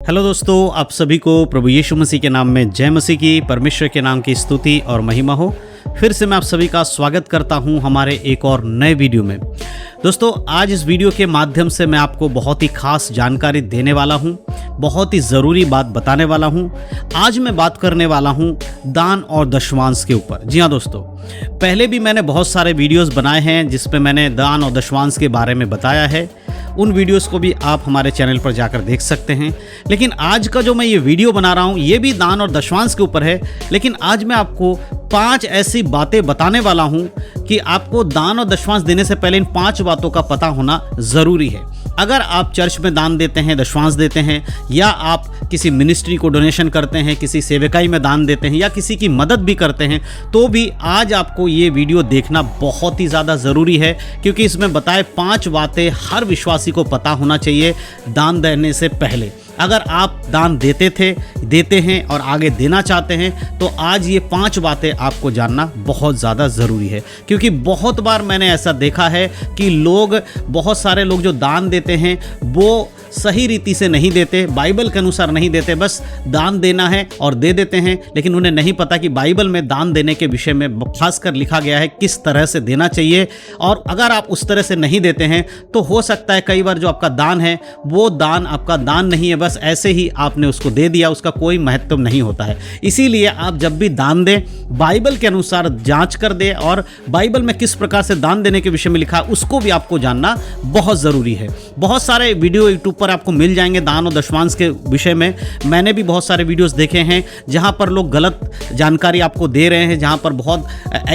Hello दोस्तों, आप सभी को प्रभु यीशु मसीह के नाम में जय मसीह की, परमेश्वर के नाम की स्तुति और महिमा हो। फिर से मैं आप सभी का स्वागत करता हूं हमारे एक और नए वीडियो में। दोस्तों, आज इस वीडियो के माध्यम से मैं आपको बहुत ही खास जानकारी देने वाला हूं, बहुत ही ज़रूरी बात बताने वाला हूं। आज मैं बात करने वाला हूं दान और दशमांश के ऊपर। जी हाँ दोस्तों, पहले भी मैंने बहुत सारे वीडियोस बनाए हैं जिसपे मैंने दान और दशमांश के बारे में बताया है। उन वीडियोस को भी आप हमारे चैनल पर जाकर देख सकते हैं। लेकिन आज का जो मैं ये वीडियो बना रहा हूँ ये भी दान और दशमांश के ऊपर है। लेकिन आज मैं आपको 5 ऐसी बातें बताने वाला हूँ कि आपको दान और दशमांश देने से पहले इन 5 बातों का पता होना ज़रूरी है। अगर आप चर्च में दान देते हैं, दशमांश देते हैं, या आप किसी मिनिस्ट्री को डोनेशन करते हैं, किसी सेवकाई में दान देते हैं, या किसी की मदद भी करते हैं, तो भी आज आपको ये वीडियो देखना बहुत ही ज़्यादा ज़रूरी है, क्योंकि इसमें बताए 5 बातें हर विश्वासी को पता होना चाहिए दान देने से पहले। अगर आप दान देते हैं और आगे देना चाहते हैं, तो आज ये 5 बातें आपको जानना बहुत ज़्यादा ज़रूरी है। क्योंकि बहुत बार मैंने ऐसा देखा है कि बहुत सारे लोग जो दान देते हैं वो सही रीति से नहीं देते, बाइबल के अनुसार नहीं देते, बस दान देना है और दे देते हैं। लेकिन उन्हें नहीं पता कि बाइबल में दान देने के विषय में खासकर लिखा गया है किस तरह से देना चाहिए। और अगर आप उस तरह से नहीं देते हैं तो हो सकता है कई बार जो आपका दान है वो दान आपका दान नहीं है, बस ऐसे ही आपने उसको दे दिया, उसका कोई महत्व नहीं होता है। इसीलिए आप जब भी दान दें, बाइबल के अनुसार जांच कर दें, और बाइबल में किस प्रकार से दान देने के विषय में लिखा है उसको भी आपको जानना बहुत ज़रूरी है। बहुत सारे वीडियो यूट्यूब पर आपको मिल जाएंगे दान और दशमांश के विषय में। मैंने भी बहुत सारे वीडियोस देखे हैं जहां पर लोग गलत जानकारी आपको दे रहे हैं, जहां पर बहुत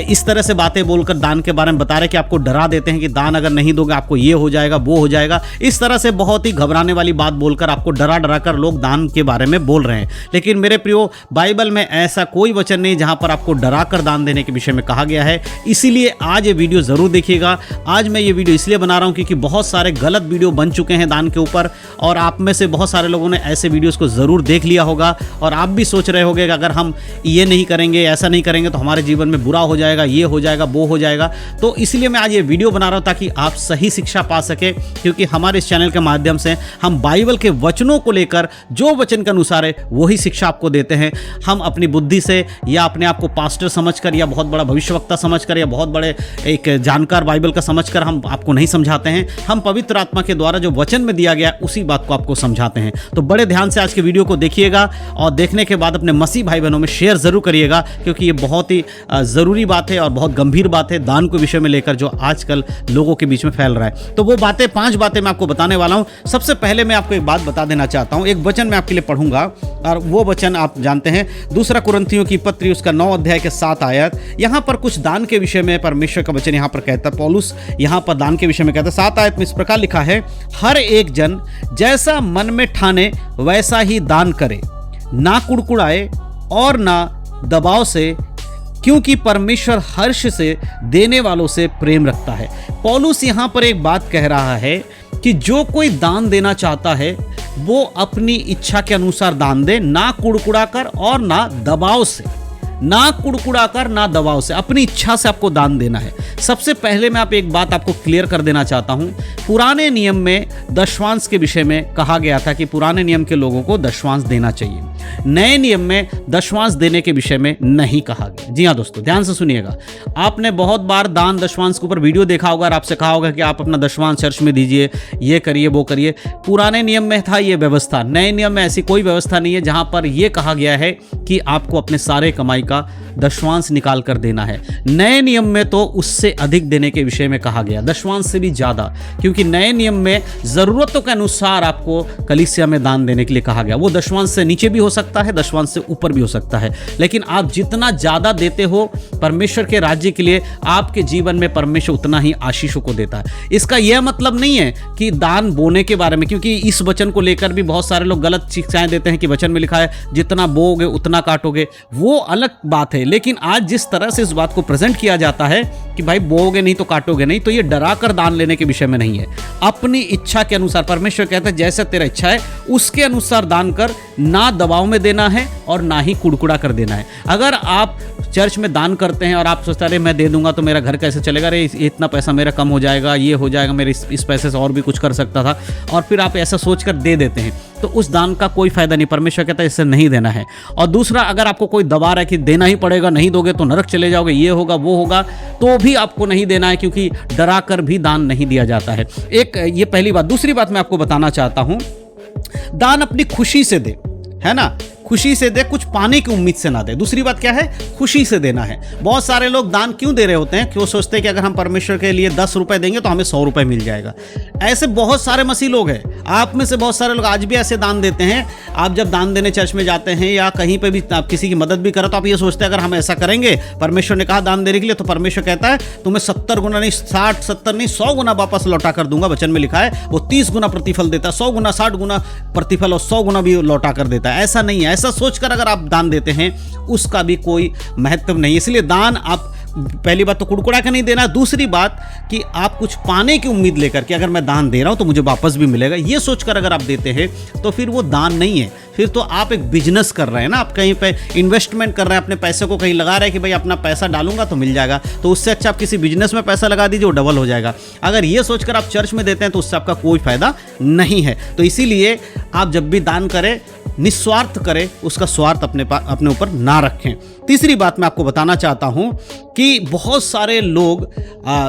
इस तरह से बातें बोलकर दान के बारे में बता रहे हैं कि आपको डरा देते हैं कि दान अगर नहीं दोगे आपको ये हो जाएगा, वो हो जाएगा। इस तरह से बहुत ही घबराने वाली बात बोलकर आपको डरा कर लोग दान के बारे में बोल रहे हैं। लेकिन मेरे प्रियो, बाइबल में ऐसा कोई वचन नहीं जहां पर आपको डरा कर दान देने के विषय में कहा गया है। इसीलिए आज ये वीडियो जरूर देखिएगा। आज मैं ये वीडियो इसलिए बना रहा हूं क्योंकि बहुत सारे गलत वीडियो बन चुके हैं दान के ऊपर, और आप में से बहुत सारे लोगों ने ऐसे वीडियोस को ज़रूर देख लिया होगा। और आप भी सोच रहे होंगे कि अगर हम ये नहीं करेंगे, ऐसा नहीं करेंगे तो हमारे जीवन में बुरा हो जाएगा, ये हो जाएगा, वो हो जाएगा। तो इसलिए मैं आज ये वीडियो बना रहा हूँ ताकि आप सही शिक्षा पा सके। क्योंकि हमारे इस चैनल के माध्यम से हम बाइबल के वचनों को लेकर जो वचन के अनुसार है वही शिक्षा आपको देते हैं। हम अपनी बुद्धि से या अपने आप को पास्टर समझकर या बहुत बड़ा भविष्यवक्ता समझकर या बहुत बड़े एक जानकार बाइबल का समझकर हम आपको नहीं समझाते हैं। हम पवित्र आत्मा के द्वारा जो वचन में दिया गया उसी बात को आपको समझाते हैं। तो बड़े ध्यान से आज के वीडियो को देखिएगा, और देखने के बाद अपने मसीह भाई बहनों में शेयर जरूर करिएगा, क्योंकि ये बहुत ही ज़रूरी बात है और बहुत गंभीर बात है दान को विषय में लेकर जो आजकल लोगों के बीच में फैल रहा है। तो वो 5 बातें मैं आपको बताने वाला हूं। सबसे पहले मैं आपको एक बात बता देना चाहता हूं। एक वचन मैं आपके लिए पढ़ूंगा, और वो वचन आप जानते हैं, 2 कुरिन्थियों की पत्री उसका 9 अध्याय के 7 आयत। यहां पर कुछ दान के विषय में परमेश्वर का वचन यहां पर कहता है, पौलुस यहां पर दान के विषय में कहता है। 7 आयत में इस प्रकार लिखा है, हर एक जन जैसा मन में ठाने वैसा ही दान करे, ना कुड़कुड़ाए और ना दबाव से, क्योंकि परमेश्वर हर्ष से देने वालों से प्रेम रखता है। पौलुस यहाँ पर एक बात कह रहा है कि जो कोई दान देना चाहता है वो अपनी इच्छा के अनुसार दान दे, ना कुड़कुड़ा कर और ना दबाव से। ना कुड़कुड़ा कर, ना दबाव से, अपनी इच्छा से आपको दान देना है। सबसे पहले मैं एक बात आपको क्लियर कर देना चाहता हूं। पुराने नियम में दशमांश के विषय में कहा गया था कि पुराने नियम के लोगों को दशमांश देना चाहिए। नए नियम में दशमांश देने के विषय में नहीं कहा गया। जी हाँ दोस्तों, ध्यान से सुनिएगा। आपने बहुत बार दान दशमांश के ऊपर वीडियो देखा होगा और आपसे कहा होगा कि आप अपना दशमांश चर्च में दीजिए, ये करिए, वो करिए। पुराने नियम में था ये व्यवस्था। नए नियम में ऐसी कोई व्यवस्था नहीं है जहां पर यह कहा गया है कि आपको अपने सारे कमाई का दशमांश निकाल कर देना है। नए नियम में तो उससे अधिक देने के विषय में कहा गया, दशमांश से भी ज्यादा, क्योंकि नए नियम में जरूरतों के अनुसार आपको कलीसिया में दान देने के लिए कहा गया। वो दशमांश से नीचे भी हो सकता है, दशमांश से ऊपर भी हो सकता है, लेकिन आप जितना ज्यादा देते हो परमेश्वर के राज्य के लिए, आपके जीवन में परमेश्वर उतना ही आशीषों को देता है। इसका यह मतलब नहीं है कि दान बोने के बारे में, क्योंकि इस वचन को लेकर भी बहुत सारे लोग गलत शिक्षाएं देते हैं कि वचन में लिखा है जितना बोओगे उतना काटोगे, वो अलग बात है। लेकिन आज जिस तरह से इस बात को प्रेजेंट किया जाता है कि भाई बोओगे नहीं तो काटोगे नहीं, तो ये डरा कर दान लेने के विषय में नहीं है। अपनी इच्छा के अनुसार, परमेश्वर कहता है जैसे तेरा इच्छा है उसके अनुसार दान कर, ना दबाव में देना है और ना ही कुड़कुड़ा कर देना है। अगर आप चर्च में दान करते हैं और आप सोचते हैं अरे मैं दे दूंगा तो मेरा घर कैसे चलेगा, अरे इतना पैसा मेरा कम हो जाएगा, ये हो जाएगा, मेरे इस पैसे से और भी कुछ कर सकता था, और फिर आप ऐसा सोच कर दे देते हैं, तो उस दान का कोई फायदा नहीं। परमेश्वर कहता है इससे नहीं देना है। और दूसरा, अगर आपको कोई दबा रहा है कि देना ही पड़ेगा, नहीं दोगे तो नरक चले जाओगे, ये होगा वो होगा, तो भी आपको नहीं देना है, क्योंकि डरा कर भी दान नहीं दिया जाता है। एक ये पहली बात। दूसरी बात मैं आपको बताना चाहता हूं, दान अपनी खुशी से दे, है ना, खुशी से दे, कुछ पाने की उम्मीद से ना दे। दूसरी बात क्या है, खुशी से देना है। बहुत सारे लोग दान क्यों दे रहे होते हैं, क्यों सोचते हैं कि अगर हम परमेश्वर के लिए 10 रुपए देंगे तो हमें 100 रुपए मिल जाएगा। ऐसे बहुत सारे मसीह लोग हैं, आप में से बहुत सारे लोग आज भी ऐसे दान देते हैं। आप जब दान देने चर्च में जाते हैं या कहीं पे भी आप किसी की मदद भी करो तो आप ये सोचते हैं अगर हम ऐसा करेंगे, परमेश्वर ने कहा दान देने के लिए, तो परमेश्वर कहता है तुम्हें 70 गुना नहीं, 60 70 नहीं, 100 गुना वापस लौटा कर दूंगा। वचन में लिखा है वो 30 गुना प्रतिफल देता है, 100 गुना 60 गुना प्रतिफल और 100 गुना भी लौटा कर देता है। ऐसा नहीं है, ऐसा सोचकर अगर आप दान देते हैं उसका भी कोई महत्व नहीं। इसलिए दान आप, पहली बात तो कुड़कुड़ा के नहीं देना, दूसरी बात कि आप कुछ पाने की उम्मीद लेकर कि अगर मैं दान दे रहा हूं तो मुझे वापस भी मिलेगा, ये सोचकर अगर आप देते हैं तो फिर वो दान नहीं है, फिर तो आप एक बिजनेस कर रहे हैं ना, आप कहीं पे इन्वेस्टमेंट कर रहे हैं, अपने पैसे को कहीं लगा रहे हैं कि भाई अपना पैसा डालूंगा तो मिल जाएगा। तो उससे अच्छा आप किसी बिजनेस में पैसा लगा दीजिए, वो डबल हो जाएगा। अगर ये सोचकर आप चर्च में देते हैं तो उससे आपका कोई फायदा नहीं है। तो इसीलिए आप जब भी दान करें, निस्वार्थ करें, उसका स्वार्थ अपने ऊपर ना रखें। तीसरी बात मैं आपको बताना चाहता हूं कि बहुत सारे लोग,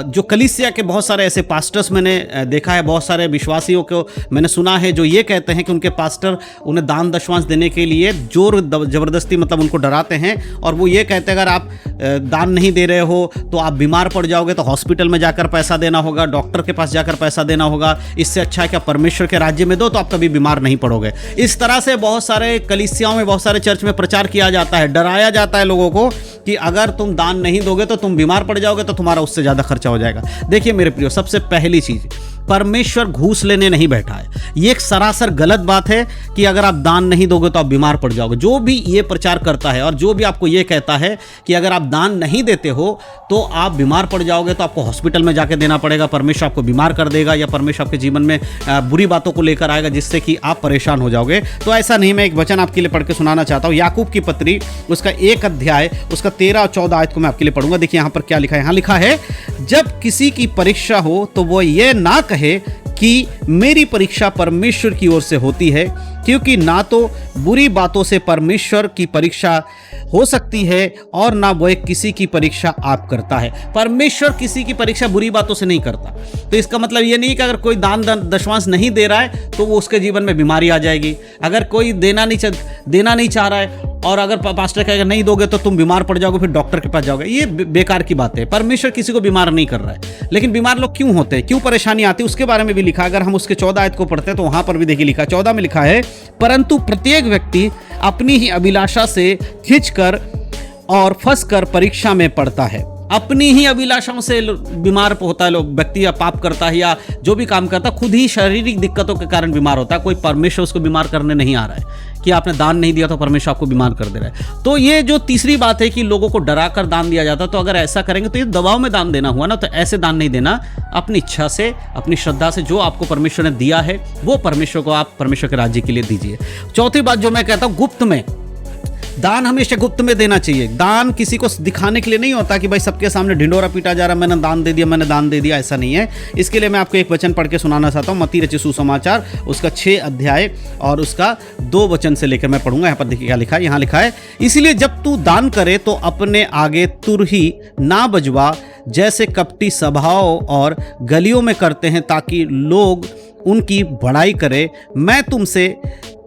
जो कलीसिया के बहुत सारे ऐसे पास्टर्स मैंने देखा है, बहुत सारे विश्वासियों को मैंने सुना है जो ये कहते हैं कि उनके पास्टर उन्हें दान दशमांश देने के लिए जोर जबरदस्ती मतलब उनको डराते हैं, और वो ये कहते हैं अगर आप दान नहीं दे रहे हो तो आप बीमार पड़ जाओगे, तो हॉस्पिटल में जाकर पैसा देना होगा, डॉक्टर के पास जाकर पैसा देना होगा, इससे अच्छा है कि आप परमेश्वर के राज्य में दो तो आप कभी बीमार नहीं पड़ोगे। इस तरह से बहुत सारे कलीसियाओं में, बहुत सारे चर्च में प्रचार किया जाता है, डराया जाता है लोगों को कि अगर तुम दान नहीं दोगे तो तुम बीमार पड़ जाओगे, तो तुम्हारा उससे ज़्यादा खर्चा हो जाएगा। देखिए मेरे प्रियो, सबसे पहली चीज़, परमेश्वर घूस लेने नहीं बैठा है। ये एक सरासर गलत बात है कि अगर आप दान नहीं दोगे तो आप बीमार पड़ जाओगे। जो भी ये प्रचार करता है और जो भी आपको ये कहता है कि अगर आप दान नहीं देते हो तो आप बीमार पड़ जाओगे, तो आपको हॉस्पिटल में जाके देना पड़ेगा, परमेश्वर आपको बीमार कर देगा, या परमेश्वर आपके जीवन में बुरी बातों को लेकर आएगा जिससे कि आप परेशान हो जाओगे, तो ऐसा नहीं। मैं एक वचन आपके लिए पढ़ के सुनाना चाहता हूँ, याकूब की पत्री उसका 1 अध्याय उसका 13 और 14 आयत को मैं आपके लिए पढ़ूंगा। देखिए यहाँ पर क्या लिखा है। यहाँ लिखा है, जब किसी की परीक्षा हो तो वो ये ना कहे कि मेरी परीक्षा परमेश्वर की ओर से होती है, क्योंकि ना तो बुरी बातों से परमेश्वर की परीक्षा हो सकती है और ना वो किसी की परीक्षा आप करता है। परमेश्वर किसी की परीक्षा बुरी बातों से नहीं करता। तो इसका मतलब ये नहीं कि अगर कोई दान दशमांश नहीं दे रहा है तो वो उसके जीवन में बीमारी आ जाएगी। अगर कोई देना नहीं चाह रहा है और अगर पास्टर कहेगा नहीं दोगे तो तुम बीमार पड़ जाओगे, फिर डॉक्टर के पास जाओगे, ये बेकार की बात है। परमेश्वर किसी को बीमार नहीं कर रहा है, लेकिन बीमार लोग क्यों होते हैं, क्यों परेशानी आती है, उसके बारे में भी लिखा। अगर हम उसके 14 आयत को पढ़ते हैं तो वहां पर भी देखिए लिखा, 14 में लिखा है, परंतु प्रत्येक व्यक्ति अपनी ही अभिलाषा से खिंचकर और फंसकर परीक्षा में पड़ता है। अपनी ही अभिलाषाओं से बीमार होता है लोग, व्यक्ति या पाप करता है या जो भी काम करता है, खुद ही शारीरिक दिक्कतों के कारण बीमार होता है। कोई परमेश्वर उसको बीमार करने नहीं आ रहा है कि आपने दान नहीं दिया तो परमेश्वर आपको बीमार कर दे रहा है। तो ये जो तीसरी बात है कि लोगों को डरा कर दान दिया जाता है, तो अगर ऐसा करेंगे तो ये दबाव में दान देना हुआ ना। तो ऐसे दान नहीं देना, अपनी इच्छा से, अपनी श्रद्धा से जो आपको परमेश्वर ने दिया है वो परमेश्वर को आप परमेश्वर के राज्य के लिए दीजिए। चौथी बात जो मैं कहता हूँ, गुप्त में दान हमेशा गुप्त में देना चाहिए। दान किसी को दिखाने के लिए नहीं होता कि भाई सबके सामने ढिंडोरा पीटा जा रहा, मैंने दान दे दिया, ऐसा नहीं है। इसके लिए मैं आपको एक वचन पढ़ के सुनाना चाहता हूँ, मत्ती रचित सुसमाचार उसका 6 अध्याय और उसका 2 वचन से लेकर मैं पढ़ूंगा। यहाँ पर देखिए क्या लिखा है। यहाँ लिखा है, इसलिए जब तू दान करे तो अपने आगे तुरही ना बजवा, जैसे कपटी सभाओं और गलियों में करते हैं, ताकि लोग उनकी बड़ाई करे। मैं तुमसे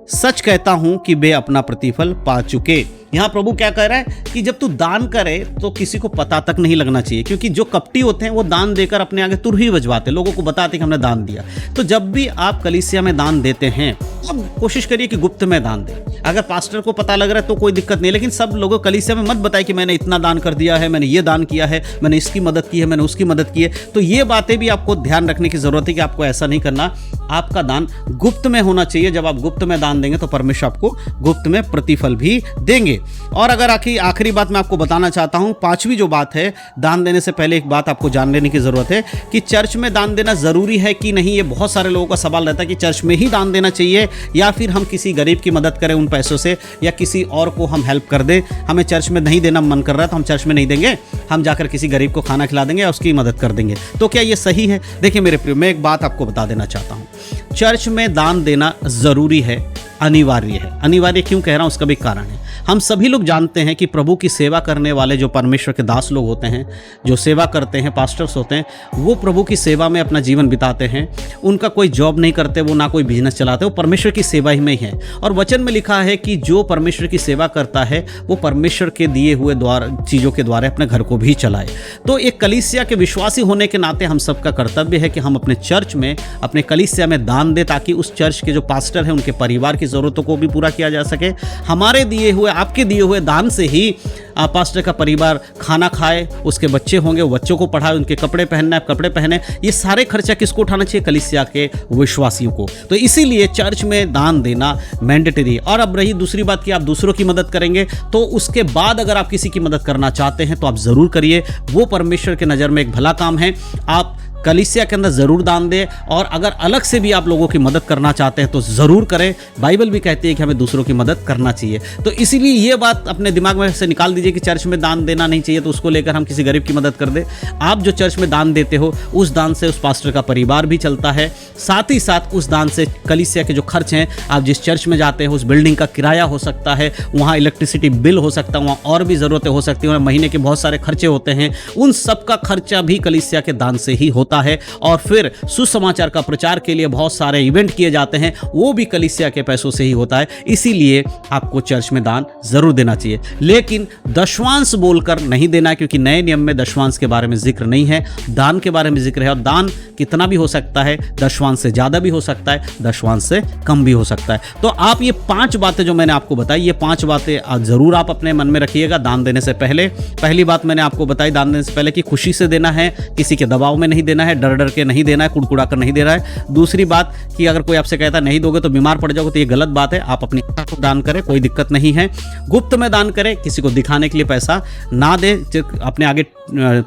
सच कहता हूं कि वे अपना प्रतिफल पा चुके। यहाँ प्रभु क्या कह रहा है कि जब तू दान करे तो किसी को पता तक नहीं लगना चाहिए, क्योंकि जो कपटी होते हैं वो दान देकर अपने आगे तुरही बजवाते, लोगों को बताते कि हमने दान दिया। तो जब भी आप कलीसिया में दान देते हैं अब कोशिश करिए कि गुप्त में दान दें। अगर पास्टर को पता लग रहा है तो कोई दिक्कत नहीं, लेकिन सब लोगों कलीसिया में मत बताए कि मैंने इतना दान कर दिया है, मैंने ये दान किया है, मैंने इसकी मदद की है, मैंने उसकी मदद की है। तो ये बातें भी आपको ध्यान रखने की जरूरत है कि आपको ऐसा नहीं करना। आपका दान गुप्त में होना चाहिए। जब आप गुप्त में दान देंगे तो परमेश्वर आपको गुप्त में प्रतिफल भी देंगे। और अगर आखिरी बात मैं आपको बताना चाहता हूं, 5वीं जो बात है, दान देने से पहले एक बात आपको जान लेने की जरूरत है कि चर्च में दान देना जरूरी है कि नहीं। ये बहुत सारे लोगों का सवाल रहता है कि चर्च में ही दान देना चाहिए या फिर हम किसी गरीब की मदद करें, उन पैसों से, या किसी और को हम हेल्प कर दें। हमें चर्च में नहीं देना मन कर रहा है तो हम चर्च में नहीं देंगे, हम जाकर किसी गरीब को खाना खिला देंगे या उसकी मदद कर देंगे। तो क्या ये सही है? देखिए मेरे प्रिय, मैं एक बात आपको बता देना चाहता हूँ, चर्च में दान देना ज़रूरी है, अनिवार्य है। अनिवार्य क्यों कह रहा हूँ, उसका भी कारण है। हम सभी लोग जानते हैं कि प्रभु की सेवा करने वाले जो परमेश्वर के दास लोग होते हैं, जो सेवा करते हैं, पास्टर्स होते हैं, वो प्रभु की सेवा में अपना जीवन बिताते हैं। उनका कोई जॉब नहीं करते, वो ना कोई बिजनेस चलाते, वो परमेश्वर की सेवा ही में ही है। और वचन में लिखा है कि जो परमेश्वर की सेवा करता है वो परमेश्वर के दिए हुए चीज़ों के द्वारा अपने घर को भी चलाए। तो एक कलीसिया के विश्वासी होने के नाते हम सबका कर्तव्य है कि हम अपने चर्च में, अपने कलीसिया में दान दें, ताकि उस चर्च के जो पास्टर हैं उनके परिवार की ज़रूरतों को भी पूरा किया जा सके। हमारे दिए हुए, आपके दिए हुए दान से ही पास्टर का परिवार खाना खाए, उसके बच्चे होंगे, वो बच्चों को पढ़ाए, उनके कपड़े पहनना, कपड़े पहने, ये सारे खर्चा किसको उठाना चाहिए? कलीसिया के विश्वासियों को। तो इसीलिए चर्च में दान देना मैंडेटरी है। और अब रही दूसरी बात कि आप दूसरों की मदद करेंगे, तो उसके बाद अगर आप किसी की मदद करना चाहते हैं तो आप ज़रूर करिए, वो परमेश्वर के नज़र में एक भला काम है। आप कलीसिया के अंदर ज़रूर दान दें, और अगर अलग से भी आप लोगों की मदद करना चाहते हैं तो ज़रूर करें। बाइबल भी कहती है कि हमें दूसरों की मदद करना चाहिए। तो इसीलिए ये बात अपने दिमाग में से निकाल दीजिए कि चर्च में दान देना नहीं चाहिए तो उसको लेकर हम किसी गरीब की मदद कर दें। आप जो चर्च में दान देते हो, उस दान से उस पास्टर का परिवार भी चलता है, साथ ही साथ उस दान से कलीसिया के जो खर्च हैं, आप जिस चर्च में जाते हैं उस बिल्डिंग का किराया हो सकता है, वहाँ इलेक्ट्रिसिटी बिल हो सकता है, वहाँ और भी ज़रूरतें हो सकती हैं, महीने के बहुत सारे खर्चे होते हैं, उन सब का खर्चा भी कलीसिया के दान से ही होता है। और फिर सुसमाचार का प्रचार के लिए बहुत सारे इवेंट किए जाते हैं, वो भी कलीसिया के पैसों से ही होता है। इसीलिए आपको चर्च में दान जरूर देना चाहिए, लेकिन दशवांश बोलकर नहीं देना, क्योंकि नए नियम में दशवांश के बारे में जिक्र नहीं है, दान के बारे में जिक्र है। और दान कितना भी हो सकता है, दशवांश से ज़्यादा भी हो सकता है, दशवांश से कम भी हो सकता है। तो आप ये 5 बातें जो मैंने आपको बताई, ये 5 बातें ज़रूर आप अपने मन में रखिएगा दान देने से पहले। पहली बात मैंने आपको बताई दान देने से पहले कि खुशी से देना है, किसी के दबाव में नहीं देना है, डर डर के नहीं देना है, कुड़कुड़ा कर नहीं देना है। दूसरी बात कि अगर कोई आपसे कहता है नहीं दोगे तो बीमार पड़ जाओगे, तो ये गलत बात है। आप अपनी इच्छा को दान करें, कोई दिक्कत नहीं है। गुप्त में दान करें, किसी को दिखाने के लिए पैसा ना दे, अपने आगे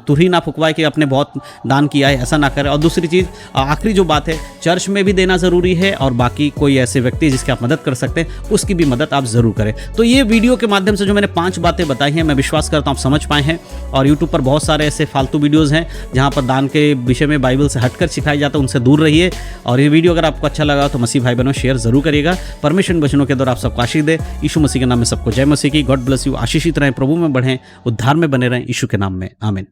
तुरही ना फुकवाए कि आपने बहुत दान किया है, ऐसा ना करें। और दूसरी चीज़, आखिरी जो बात है, चर्च में भी देना ज़रूरी है, और बाकी कोई ऐसे व्यक्ति जिसकी आप मदद कर सकते हैं उसकी भी मदद आप ज़रूर करें। तो ये वीडियो के माध्यम से जो मैंने 5 बातें बताई हैं, मैं विश्वास करता हूँ आप समझ पाए हैं। और यूट्यूब पर बहुत सारे ऐसे फालतू वीडियोज़ हैं जहाँ पर दान के विषय में बाइबल से हटकर सिखाया जाता है, उनसे दूर रहिए। और ये वीडियो अगर आपको अच्छा लगा तो मसीह भाई बहनों शेयर जरूर करिएगा। परमेश्वर वचनों के द्वारा आप सबको आशीष दे। यीशु मसीह के नाम में सबको जय मसीह की। God bless you. आशीषित रहें, प्रभु में बढ़ें, उद्धार में बने रहें, यीशु के नाम में आमीन।